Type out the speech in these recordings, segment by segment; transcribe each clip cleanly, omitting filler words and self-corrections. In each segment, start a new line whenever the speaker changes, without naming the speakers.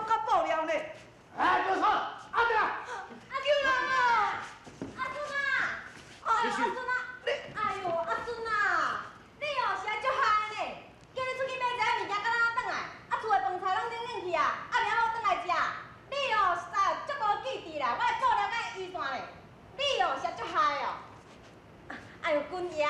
较爆料呢。
哎，没错，阿弟啊，
阿舅人啊，阿孙啊，阿孙啊，哎呦，阿孙啊，你哦是爱足嗨呢，叫你出去买一下物件，敢若转来，啊厝的饭菜拢冷冷去啊，啊然后转来食，你哦实在足无记忆啦，我顾了解预算咧，你哦是足嗨哦。哎呦，君爷，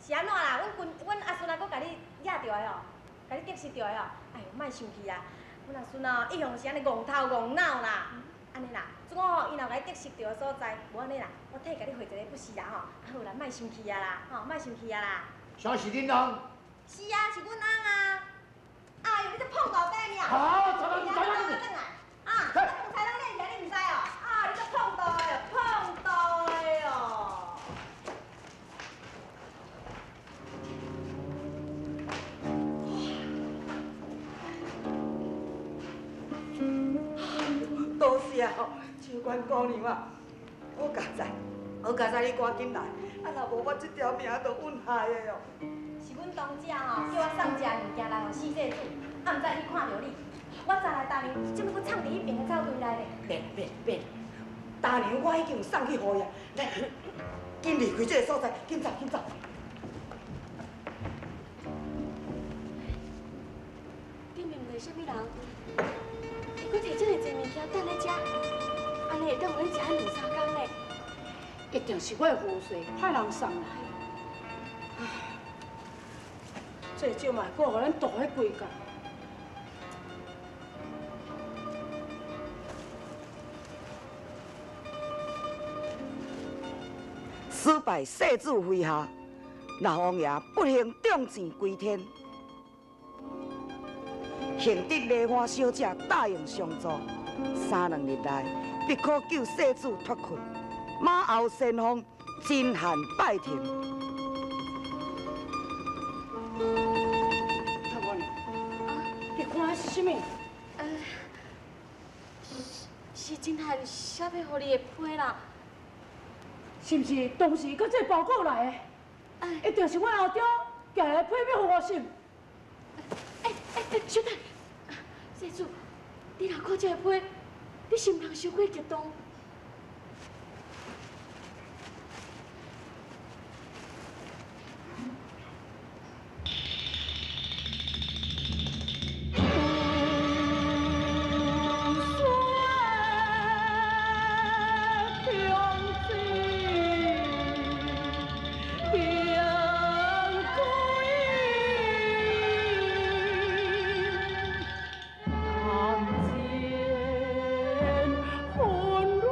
是安怎啦？阮阿孙啊，佫甲你惹着的哦，甲你得失着的哦，哎呦，莫生气啊。阮阿孙哦，一向是安尼戆头戆脑啦，安尼啦，总哦，伊若甲你得失着的所在，无安尼啦，我替甲你汇一个不是啊吼，啊好啦，莫生气啊啦，吼，莫生气啊啦。
啥是恁翁？
是啊，是阮翁啊。哎呦，你这碰到底呢？
好，怎么
你等来？啊，饭菜拢冷起来，你唔知哦？啊，你这碰到的，碰到的哦。
多谢哦，长官姑娘啊，我家在你赶紧来，啊若无我这条命就阮害的哦。
是阮当家哦，叫我送食物件来互四世主，啊，毋知伊看到你，我再来当年，怎么佫藏伫迄边的灶堆内咧？
免，当年我已经有送去互伊啊，来，紧离开这个所在，紧走。
顶面袂啥物人，伊佫摕这么济物件等咧遮，安尼会当互恁食2、3天咧。
一定是我的雨水派人送来。唉，最少嘛会顾互咱大迄几工。
失败世主麾下，老王爷不幸重症归天。幸得梨花小姐答应相助，3、2日内必可救世主脱困。马后先锋真汉拜天。
阿文，你看的是什么？
是真汉写要互你的批啦。
是毋是当时搁这报告来的？一定是阮后中寄来批表互我信。
小弟，世主，你若看这个批，你心通伤过激动？
人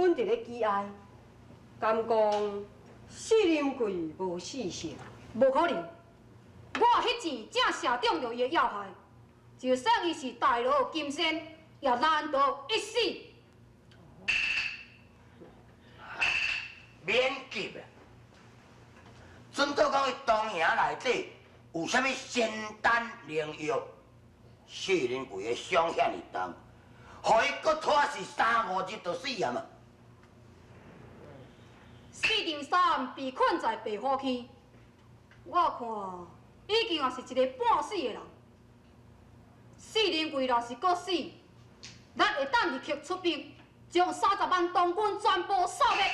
阮伫咧记爱，敢讲四林贵无死性？
无可能，我迄钱正射中着伊的要害，就算伊是大罗金仙，也难逃一死。
免急啊！准倒讲伊东营内底有啥物仙丹灵药，四林贵的伤遐尼重，互伊搁拖是3、5日就死啊嘛！
四张衫被困在白虎坑，我看已经也是一个半死的人。四林贵若是搁死，咱会当立刻出兵，将30万东军全部扫灭。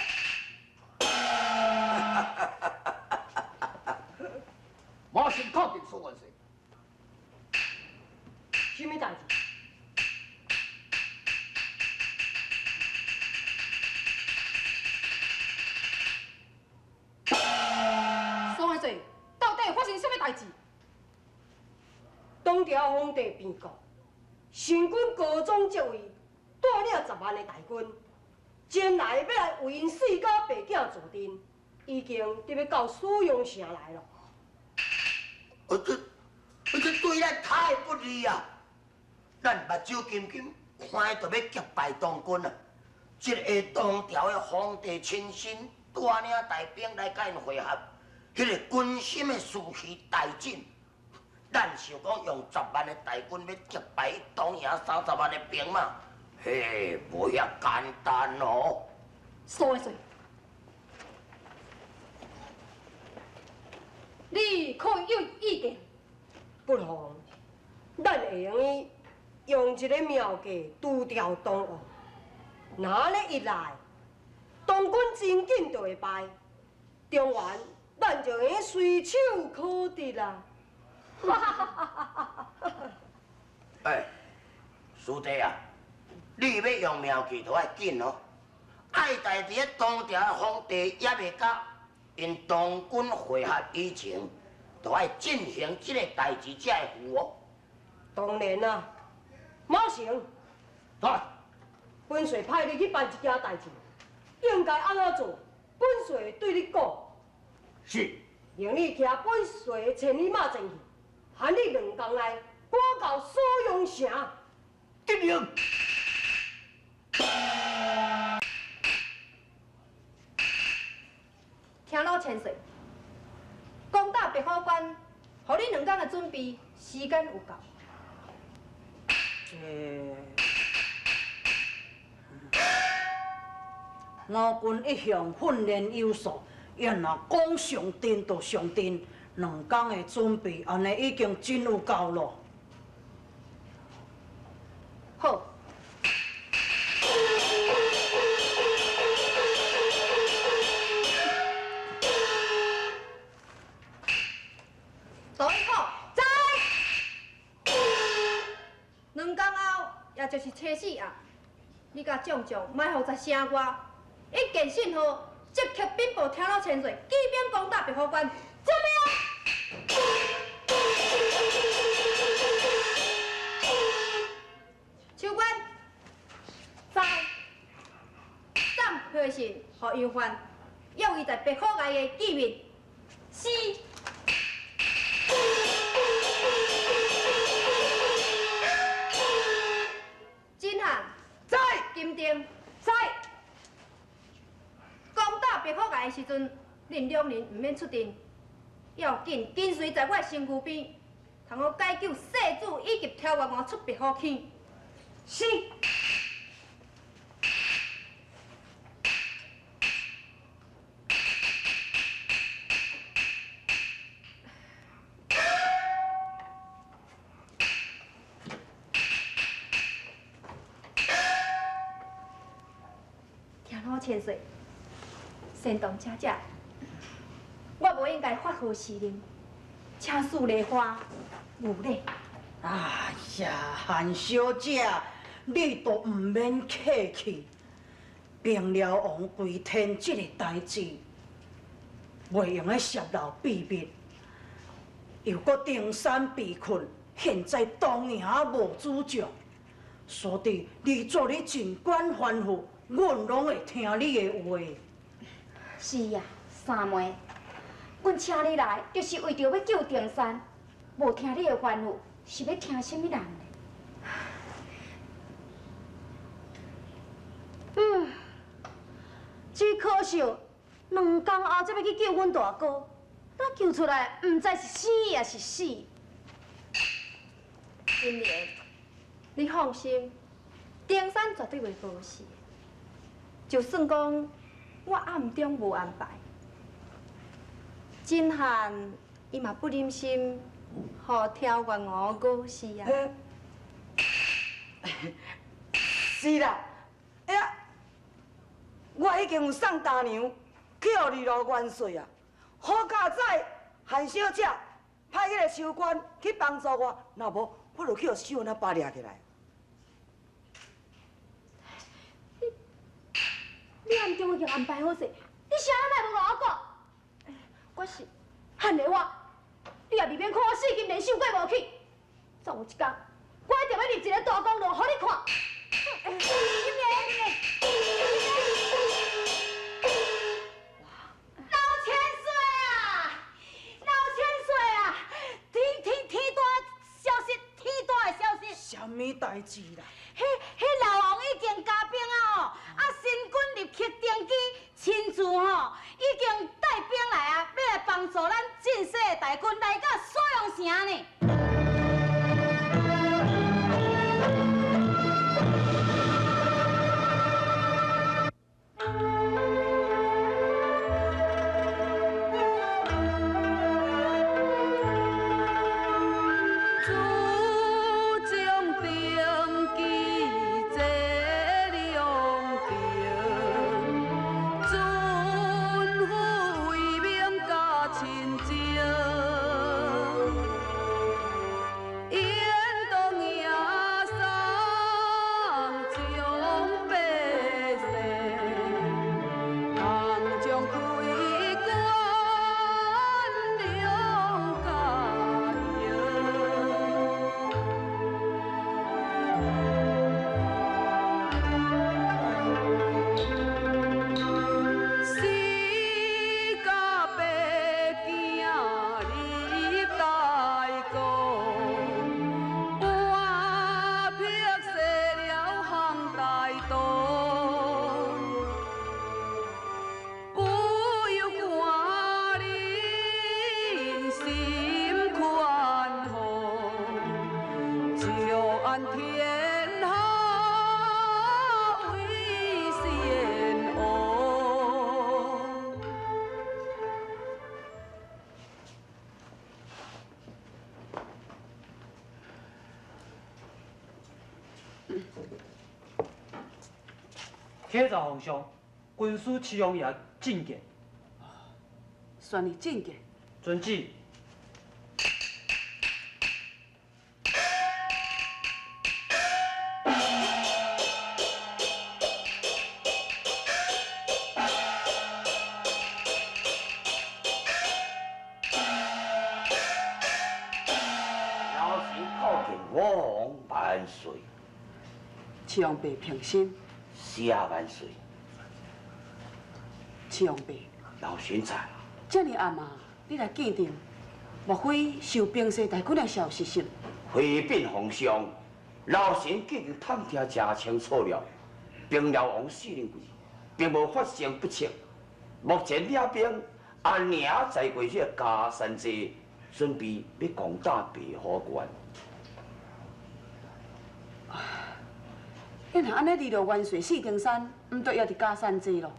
我先确定苏元帅，
什么代志？
苏元帅，到底发生什么代志？
东条皇帝变故，神君高宗即位，带领10万的大军，前来要来为因4家白囝坐镇，已经得要到苏阳城来了。
这对咱太不利啊！咱目睭金金看就要击败东军啊！这个东条的皇帝亲身带领大兵来甲因会合，迄个军心的士气大振。咱想讲用10万的大军要击败东营30万的兵马，嘿，无遐简单哦。
苏元帅，你可有意见？
不妨，咱会用一个妙计除掉东吴。若咧一来，东军真紧就会败，中原咱就会随手可得啦。
哎，师弟啊，你要用妙计就要紧哦。爱在伫咧东条的皇帝也未甲因东军会合以前，就要进行这个代志才会赴哦。
当然啦，马成，
来，
本帅派你去办一件代志，应该安怎做？本帅对你讲，
是，
用你骑本帅的千里马前去，喊你2天内赶到苏阳城。
得令。
听老千岁，攻打白虎关，予你2天的准备时间有够。
我军一向训练有素，愿若讲上阵就上阵，2天的准备安尼已经真有够咯。
好。大一好，在。2天后，也就是初4暗，你甲将将埋伏在城外，一件信号，即刻禀报听老千岁，起兵攻打白虎关。准备啊！秋官，在。暂配信，予杨焕，要伊在白虎崖的见面。是。金汉，
在。
金丁，
在。
攻打白虎崖的时阵，恁2人唔免出阵，要紧跟随在我身躯边，通我解救世主以及跳外外出白虎坑。
是。
千岁，先动请假，我无应该发号施令，请恕梨花无礼。
哎呀，韩小姐，你都唔免客气。平辽王归天这个代志，袂用咧泄露秘密，又搁登山被困，现在东营无主将，所以你做咧尽管吩咐，阮拢会听你的话。
是呀，三妹，阮请你来，就是为着要救定山，无听你的吩咐，是要听什么人呢？
只可惜2天后才要去救阮大哥，那救出来，唔知是死也是死。
金莲，你放心，定山绝对袂无事。就算讲我暗中无安排，真汉伊嘛不忍心，互挑原我误事啊。
是啦，哎呀，我已经有送大娘去互二路元帅啊，好佳哉韩小姐派迄个守官去帮助我，若无我就去互秀那把抓起来。
你暗中已经安排好势，你啥来无甲我讲？我是汉的我，你也未免看我死金连受过无去。总有一天，我一定要立一个大功劳，互你看。金莲，老千岁啊，老千岁啊！天大消息，天大的消息！
什么代志啦？
迄老王已经加兵啊吼，啊新军立刻登基，亲自吼已经带兵来啊，要来帮助咱晋西的大军来到锁阳城呢。
启奏皇上，军师祁王爷觐见。
算你进见。
遵旨。
老臣叩见我王万岁。
启王伯平心。
是啊，万岁。
启王伯，
老臣在。
这么暗啊，你来见朕，莫非受平西大军的消息是？
回禀皇上，老臣已经探听真清楚了，平辽王司令贵并无发生不测。目前领兵安宁在过这嘉山寨，准备要攻打白虎关。
那若安尼，二路元帅四丁山，毋对也伫嘉山寨咯？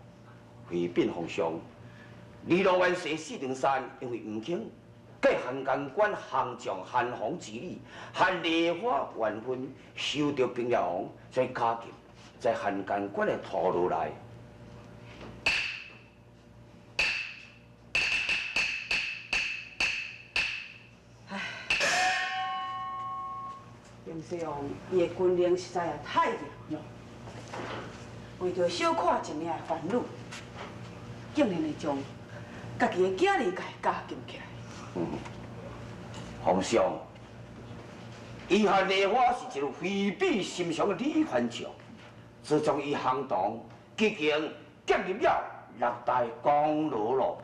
回禀皇上，二路元帅四丁山因为唔肯继汉江关行将韩皇之礼，和梨花缘分，受到平辽王才加急在汉江关的土路内。
平西王伊的军令实在也太弱了，为着小看一命的烦恼，竟然会将家己的囝儿甲加禁起来。
皇上，伊和梨花是一个非比寻常的李元将，自从伊行动
已经建立了6大公路咯。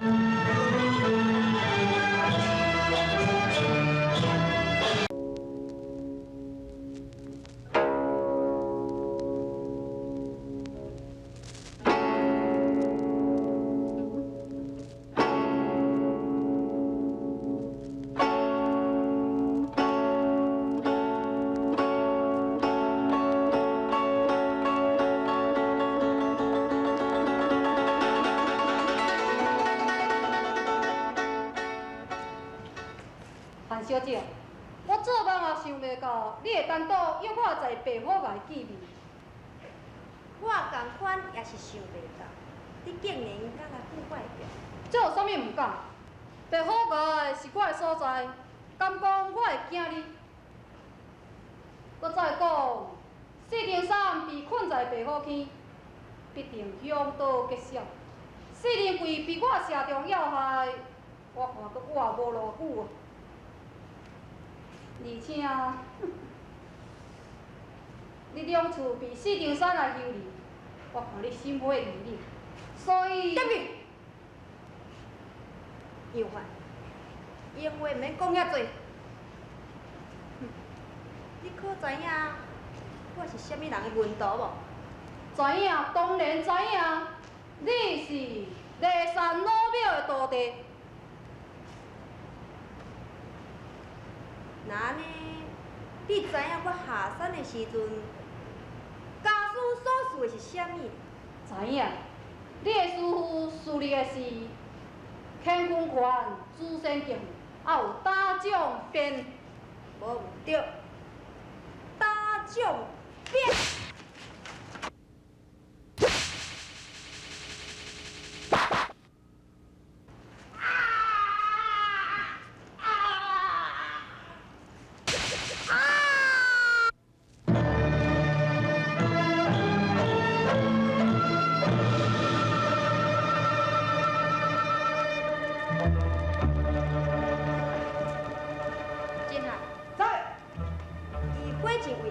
韩小姐，我做梦也想袂到，你会单独约我在白虎崖见面。
我共款也是想袂到，你竟然敢来赴我的约。
这有啥物毋敢？白虎崖是我的所在，敢讲我会惊你？搁再讲，四丁山被困在白虎坑，必定凶多吉少。四丁贵被我射中要害，我看搁活无偌久啊。而且，你两厝被四丁山来修理，我看你心灰意冷，所以。
等于，杨凡，闲话免讲遐多。你可知影我是啥物人的运道无？
知影，当然知影，你是骊山老庙的徒弟。
那呢？你知影我下山的时阵，家属所事的是啥物？
知影，你的师傅xử理的是乾坤拳、诛仙剑，还有打将鞭。
无毋对，打将鞭。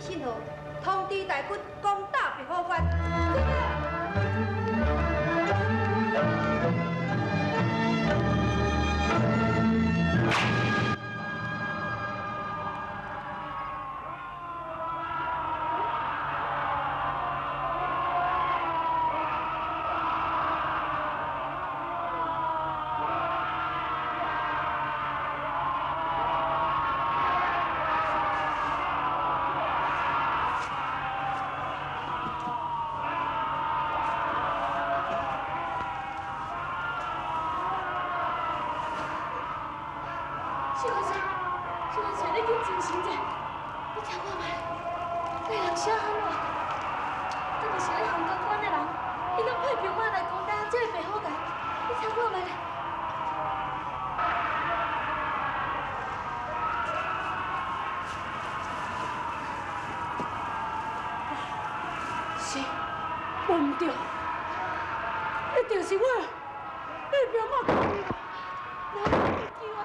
信号通知大军攻打白虎关。
小姐，你紧精神者，你听我问，那人写喊我，这就是咧杭江关的人，伊拢派兵我来攻打这个白虎崖，你听我问。是，我唔对，一定是我，你别骂我，我唔对啊。